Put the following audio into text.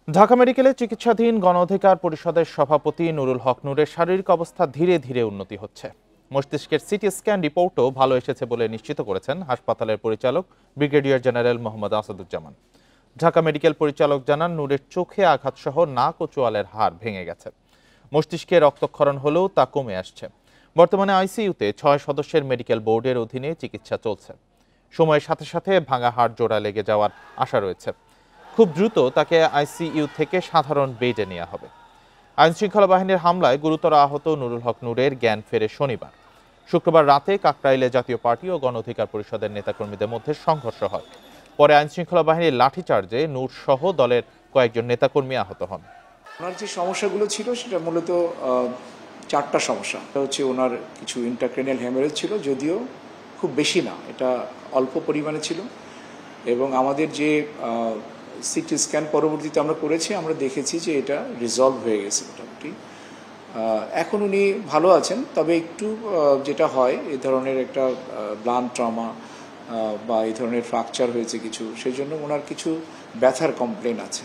ঢাকা মেডিকেলে চিকিৎসাধীন গণ অধিকার পরিষদের সভাপতি নুরুল হক নূরের শারীরিক অবস্থা ধীরে ধীরে উন্নতি হচ্ছে। মস্তিষ্কের সিটি স্ক্যান রিপোর্টও ভালো এসেছে বলে নিশ্চিত করেছেন হাসপাতালের পরিচালক brigadier general Mohammad Asaduzzaman. Dhaka medical পরিচালক জানান, নূরের চোখে আঘাতসহ নাক ও চোয়ালের হাড় ভেঙে গেছে। মস্তিষ্কে রক্তক্ষরণ হলেও তা কমে আসছে। বর্তমানে আইসিইউতে 6 সদস্যের মেডিকেল বোর্ডের অধীনে চিকিৎসা চলছে। সময়ের সাথে সাথে ভাঙা হাড় জোড়া লেগে যাওয়ার আশা রয়েছে। খুব দ্রুত তাকে আইসিইউ থেকে সাধারণ বেডে নেওয়া হবে। আইনশৃঙ্খলা বাহিনীর হামলায় গুরুতর আহত নুরুল হক নূরের জ্ঞান ফেরে শনিবার। শুক্রবার রাতে কাকরাইলে জাতীয় পার্টি ও গণ অধিকার পরিষদের নেতাকর্মীদের মধ্যে সংঘর্ষ হয়। পরে আইনশৃঙ্খলা বাহিনীর লাঠিচার্জে নূর সহ দলের কয়েকজন নেতাকর্মী আহত হন। ওনার যে সমস্যাগুলো ছিল সেটা মূলত 4টা সমস্যা। এটা হচ্ছে ওনার কিছু ইন্ট্রাক্রেনিয়াল হ্যামারেজ ছিল, যদিও খুব বেশি না, এটা অল্প পরিমাণে ছিল। এবং আমাদের যে সিটি স্ক্যান পরবর্তীতে আমরা করেছি, আমরা দেখেছি যে এটা রিজলভ হয়ে গেছে মোটামুটি। এখন উনি ভালো আছেন, তবে একটু যেটা হয় এই ধরনের একটা ব্লান্ট ট্রমা বা এই ধরনের ফ্র্যাকচার হয়েছে কিছু, সেই জন্য ওনার কিছু ব্যথার কমপ্লেন আছে।